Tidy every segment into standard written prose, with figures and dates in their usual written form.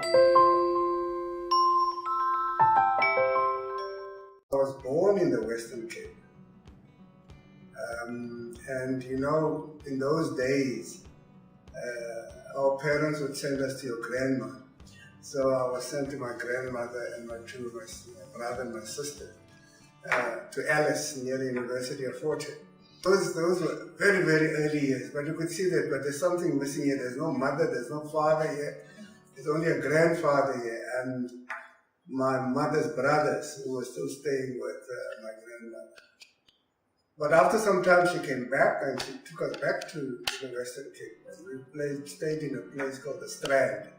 I was born in the Western Cape. And you know, in those days, our parents would send us to your grandma. So I was sent to my grandmother and my brother and my sister to Alice near the University of Fort Hare. Those were very, very early years, but you could see that, but there's something missing here. There's no mother, there's no father here. There's only a grandfather here, and my mother's brothers who were still staying with my grandmother. But after some time she came back and she took us back to the Western Cape. And we stayed in a place called the Strand,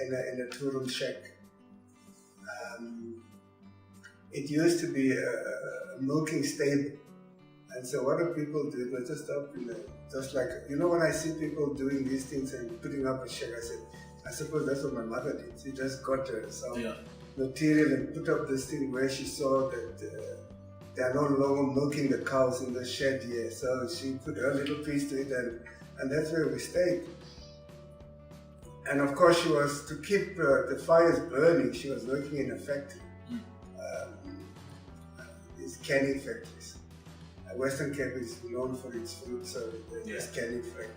in a two-room shack. It used to be a milking stable. And so what do people do? They just up in just like, you know, when I see people doing these things and putting up a shack, I suppose that's what my mother did. She just got some material and put up this thing where she saw that they are no longer milking the cows in the shed here. So she put her little piece to it, and that's where we stayed. And of course, she was, to keep the fires burning, she was working in a factory. These canning factories. Western Cape is known for its food, so there's canning factory.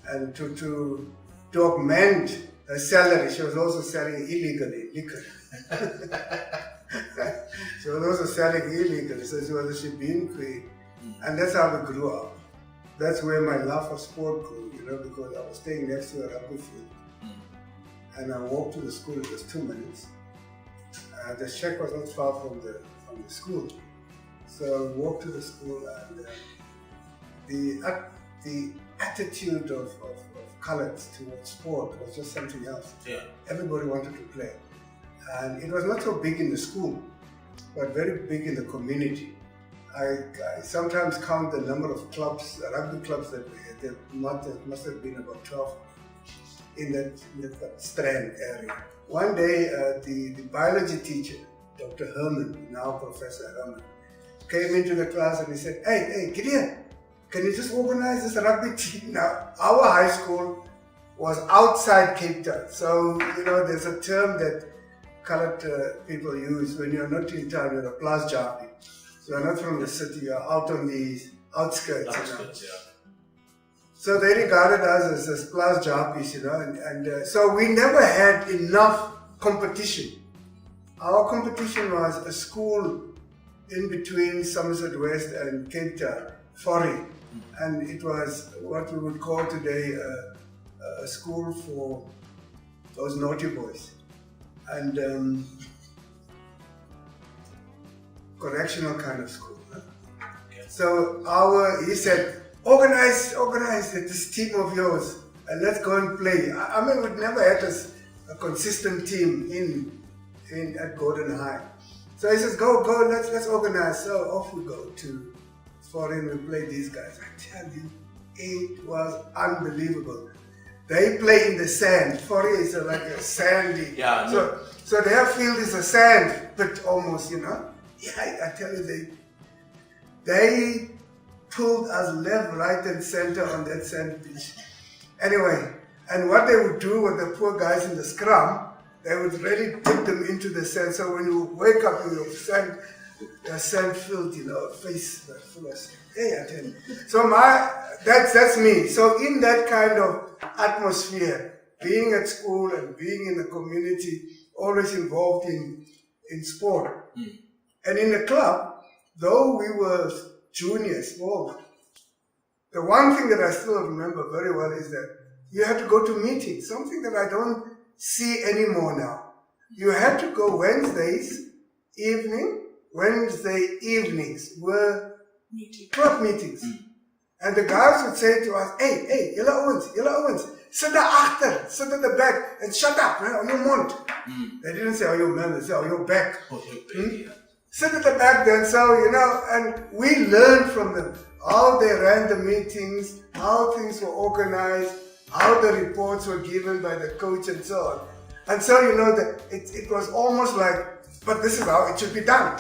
And to augment her salary, she was also selling illegally liquor. She was also selling illegally, so she was a shebeen queen. And that's how we grew up. That's where my love for sport grew, you know, because I was staying next to a rugby field. And I walked to the school, it was 2 minutes. The shack was not far from the school. So I walked to the school, and the attitude of colours towards sport was just something else. Yeah. Everybody wanted to play. And it was not so big in the school, but very big in the community. I sometimes count the number of clubs, rugby clubs that we had. There must have been about 12 in that Strand area. One day, the biology teacher, Dr. Herman, now Professor Herman, came into the class and he said, hey, Gideon, can you just organize this rugby team? Now, our high school was outside Cape Town. So, you know, there's a term that colored people use when you're not in town, you're a plus jockey. So you're not from the city, you're out on the outskirts. Yeah. So they regarded us as plus jockeys, you know, and so we never had enough competition. Our competition was a school in between Somerset West and Cape Town, Forry, and it was what we would call today a school for those naughty boys, and correctional kind of school. Huh? Okay. So he said, organize this team of yours and let's go and play. I mean, we'd never had a consistent team at Gordon High. So he says, go, let's organize. So off we go to foreign, we play these guys. I tell you, it was unbelievable. They play in the sand. Foreign is like a sandy. Yeah. So their field is a sand pit almost, you know. Yeah, I tell you, they pulled us left, right, and center on that sand beach. Anyway, and what they would do with the poor guys in the scrum, they would really dip them into the sand. So when you wake up in your sand filled, you know, face full of sand. Hey, I tell you. So that's me. So in that kind of atmosphere, being at school and being in the community, always involved in sport. And in the club, though we were juniors, the one thing that I still remember very well is that you had to go to meetings, something that I don't see anymore now. You had to go Wednesday evenings were club meetings. And the guys would say to us, hey, Julle Owens, sit daarachter, sit at the back and shut up, on your mond. They didn't say, on your man, they said, on your back. Yeah. Sit at the back then, so, you know, and we learned from them how they ran the meetings, how things were organized, how the reports were given by the coach and so on. And so, you know, it was almost like, but this is how it should be done.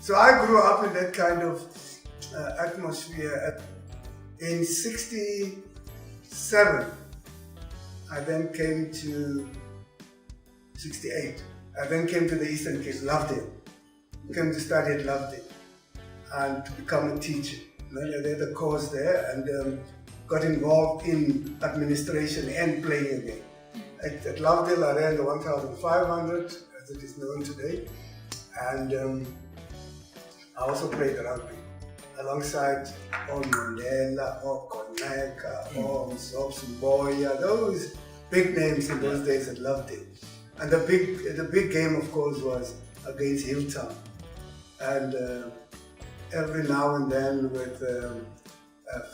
So I grew up in that kind of atmosphere. In '67, I then came to 68. I then came to the Eastern Cape, Lovedale. Came to study at Lovedale and to become a teacher. Then I did a course there and got involved in administration and playing again. At Lovedale, I ran the 1,500, as it is known today, and I also played rugby alongside Mandela, Koneka, Mboya, those big names in those days at Lovedale. And the big game, of course, was against Hilltown. And every now and then with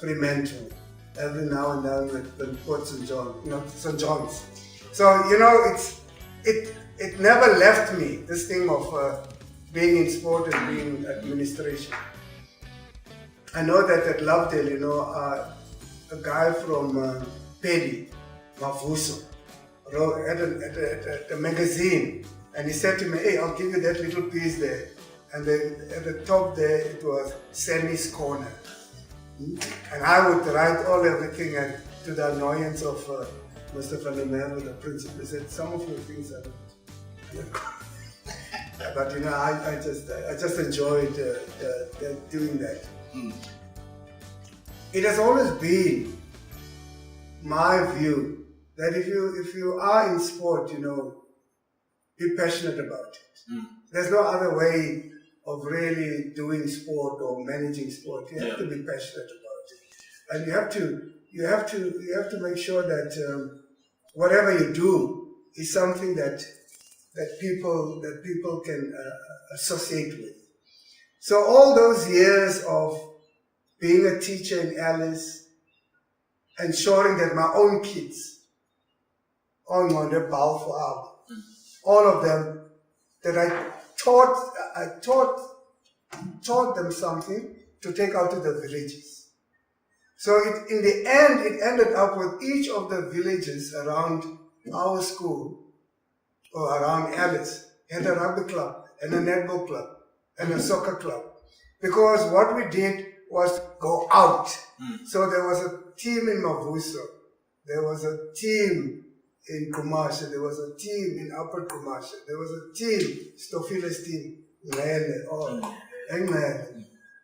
Fremantle, every now and then with Port St. John's. So, you know, it never left me, this thing of being in sport and being in administration. I know that at Lovedale, you know, a guy from Pedi, Mavuso, wrote at a magazine, and he said to me, hey, I'll give you that little piece there. And then at the top there, it was Sammy's Corner. And I would write everything, and to the annoyance of Mr. Van der Merwe, the principal, he said, some of your things are not. But you know, I just enjoyed doing that. It has always been my view that if you are in sport, you know, be passionate about it. There's no other way of really doing sport or managing sport. You have to be passionate about it, and you have to make sure that whatever you do is something that people can associate with. So all those years of being a teacher in Alice, ensuring that my own kids, all of them, that I taught them something to take out to the villages. So in the end, it ended up with each of the villages around our school or around Alice had a rugby club and a netball club and a soccer club. Because what we did was go out. So there was a team in Mavuso, there was a team in Kumasha, there was a team in Upper Kumasha, there was a team, Stofila's team,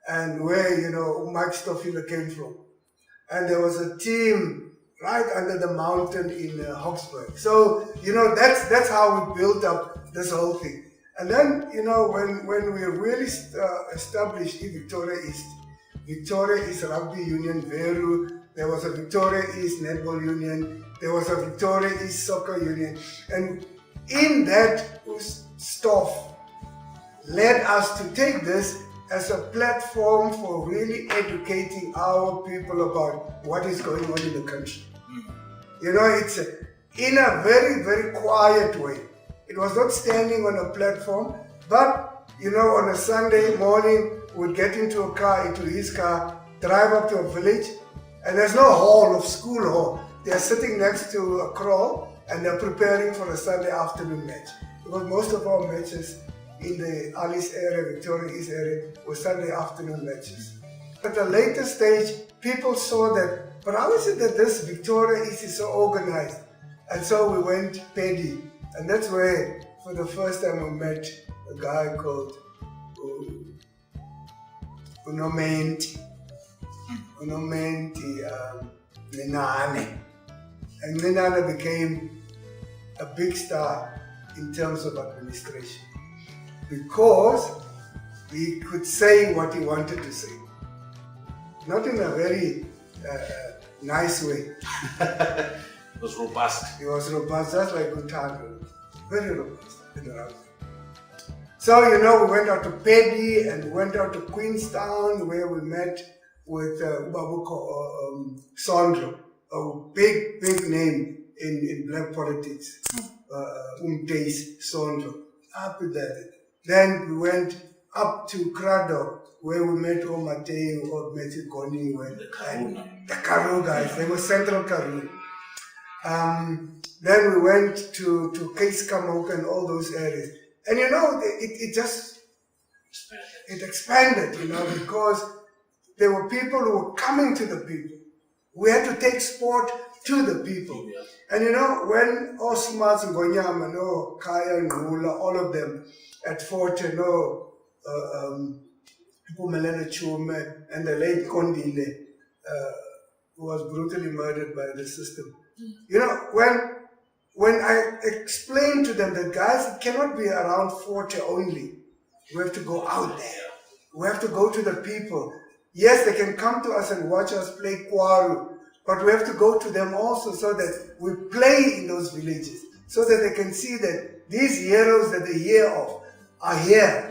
and where, you know, Mike Stofila came from. And there was a team right under the mountain in Hoxburg. So, you know, that's how we built up this whole thing. And then, you know, when we really established Victoria East Rugby Union, Veru, there was a Victoria East Netball Union, there was a Victoria East Soccer Union, and in that stuff led us to take this as a platform for really educating our people about what is going on in the country. You know, it's in a very, very quiet way. It was not standing on a platform, but, you know, on a Sunday morning, we'd get into his car, drive up to a village, and there's no hall of school hall. They're sitting next to a kraal, and they're preparing for a Sunday afternoon match. Because most of our matches in the Alice area, Victoria East area, were Sunday afternoon matches. At a later stage, people saw that, but how is it that this Victoria East is so organized? And so we went Pedi, and that's where, for the first time, we met a guy called Unomenti Nenane. And Nenane became a big star in terms of administration because he could say what he wanted to say. Not in a very nice way. It was robust. He was robust, just like Utano. Very robust in the rugby. So, you know, we went out to Pedi and we went out to Queenstown where we met with Ubabuko Sondro, a big name in black politics, Umteis Sondro. Up with that. Then we went up to Krado where we met Mateo or Matthew Goni, the Karoo guys. They were Central Karoo. Then we went to Case Kamuk and all those areas. And you know, it just expanded, you know, because there were people who were coming to the people. We had to take sport to the people. And when Osmats and Gonyama, Kaya and Hula, all of them at Forte, Pumelele Chume, and the late Kondile, who was brutally murdered by the system. When I explained to them that, guys, it cannot be around Forte only. We have to go out there. We have to go to the people. Yes, they can come to us and watch us play Kwaru, but we have to go to them also so that we play in those villages, so that they can see that these heroes that they hear of are here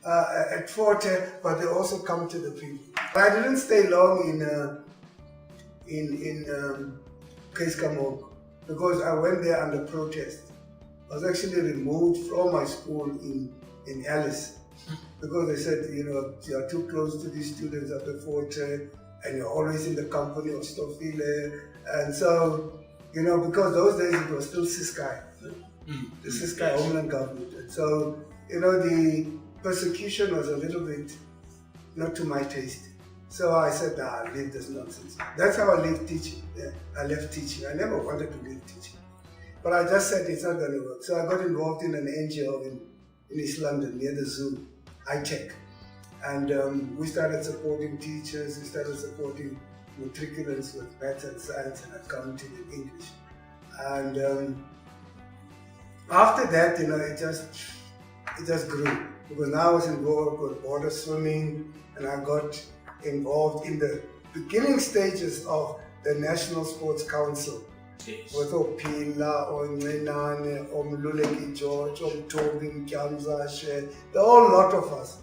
at Forte, but they also come to the people. I didn't stay long in Keiskamok because I went there under protest. I was actually removed from my school in Alice because they said, you are too close to these students at the Forte and you're always in the company of Stofile. And so, because those days it was still Siskai, the Siskai Homeland Government. And so, the persecution was a little bit not to my taste. So I said, I'll leave this nonsense. That's how I left teaching. Yeah, I left teaching. I never wanted to leave teaching. But I just said it's not going to work. So I got involved in an NGO in East London near the zoo, iTech. And we started supporting teachers, we started supporting matriculants with maths and science and accounting and English. And after that, it just grew. Because now I was involved with border swimming, and I got involved in the beginning stages of the National Sports Council. Yes. With Opila, Menane, Luleki George, Tobin, Kamza, the whole lot of us.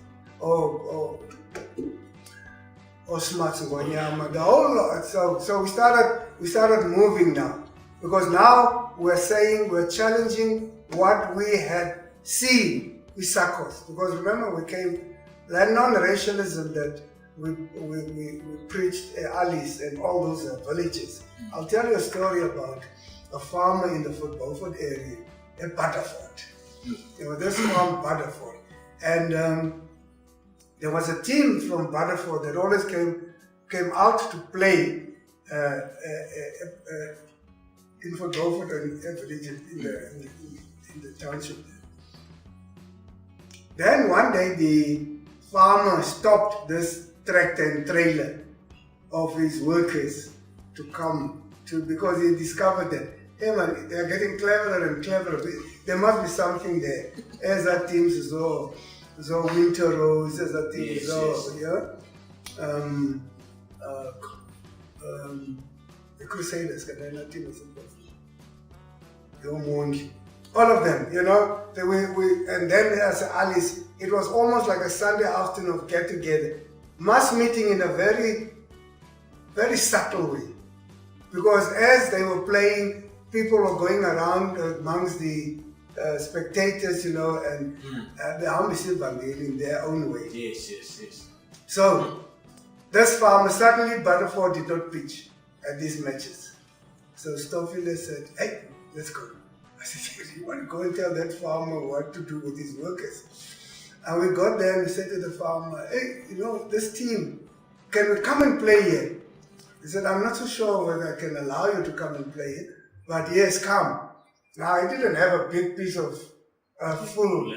Osmats and Wanyama, the whole lot. So we started moving now. Because now we're challenging what we had seen with SACCOS. Because remember, we came, that non-racialism that we preached Alice and all those villages. I'll tell you a story about a farmer in the Beaufort area, at Butterford. This farm, Butterford. And there was a team from Butterford that always came out to play in Fort Beaufort and village in the township. Then one day the farmer stopped this tractor and trailer of his workers to come to, because he discovered that, hey man, they're getting cleverer and cleverer. There must be something there. As that teams so Winter Rose, as that team the Crusaders, all of them, and then as Alice, it was almost like a Sunday afternoon of get together, mass meeting in a very, very subtle way. Because as they were playing, people were going around amongst the spectators, and the Ambassador Bangeli in their own way. Yes. So, this farmer, suddenly Butterford did not pitch at these matches. So Stofile said, hey, let's go. I said, you want to go and tell that farmer what to do with his workers? And we got there and we said to the farmer, hey, this team, can we come and play here? He said, I'm not so sure whether I can allow you to come and play here, but yes, come. Now, I didn't have a big piece of full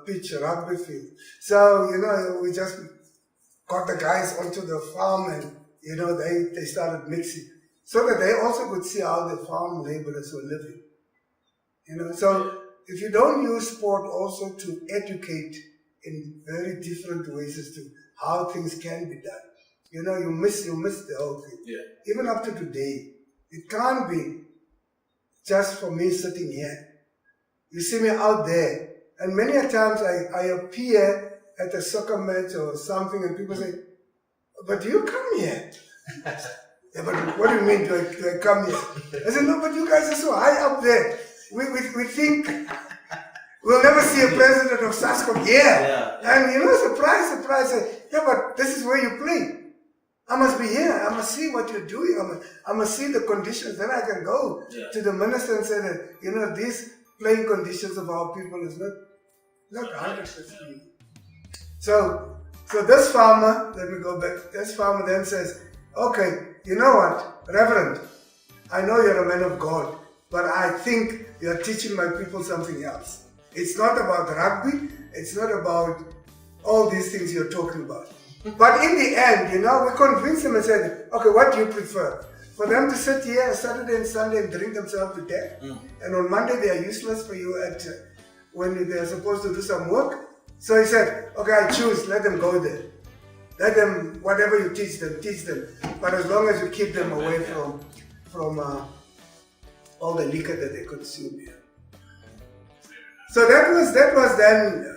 pitch, rugby field. So, we just got the guys onto the farm and, they started mixing. So that they also could see how the farm laborers were living. So if you don't use sport also to educate in very different ways as to how things can be done, you miss the whole thing. Yeah. Even up to today, it can't be just for me sitting here. You see me out there, and many a times I appear at a soccer match or something, and people say, "But you come here." Yeah, but what do you mean, do I come here? I said, no, but you guys are so high up there. We think we'll never see a president of SASCO here. Yeah. And surprise, yeah, but this is where you play. I must be here. I must see what you're doing. I must see the conditions. Then I can go to the minister and say that, these playing conditions of our people is not 100%. So this farmer, let me go back, this farmer then says, okay, you know what? Reverend, I know you're a man of God, but I think you're teaching my people something else. It's not about rugby, it's not about all these things you're talking about. But in the end, we convinced them and said, okay, what do you prefer? For them to sit here Saturday and Sunday and drink themselves to death, and on Monday they are useless for you when they're supposed to do some work. So he said, okay, I choose, let them go there. Let them, whatever you teach them. But as long as you keep them away from all the liquor that they consume here. So that was then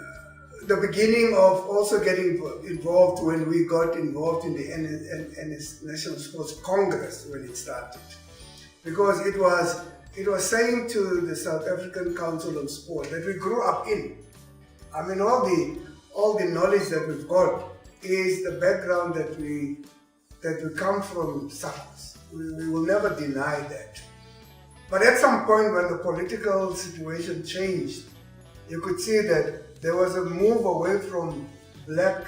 the beginning of also getting involved when we got involved in the NS National Sports Congress when it started. Because it was saying to the South African Council on Sport that we grew up in. I mean, all the knowledge that we've got is the background that we come from SACCOS. We will never deny that. But at some point when the political situation changed, you could see that there was a move away from black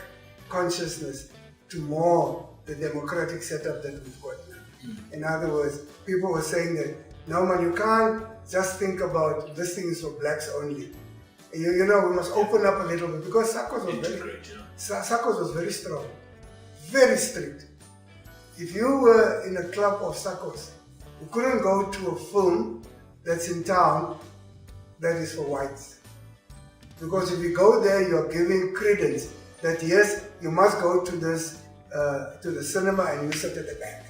consciousness to more the democratic setup that we've got now. In other words, people were saying that, no man, you can't just think about this thing is for blacks only. We must open up a little bit because SACCOS was very strong, very strict. If you were in a club of SACCOS, you couldn't go to a film that's in town that is for whites. Because if you go there, you're giving credence that yes, you must go to this to the cinema and you sit at the back.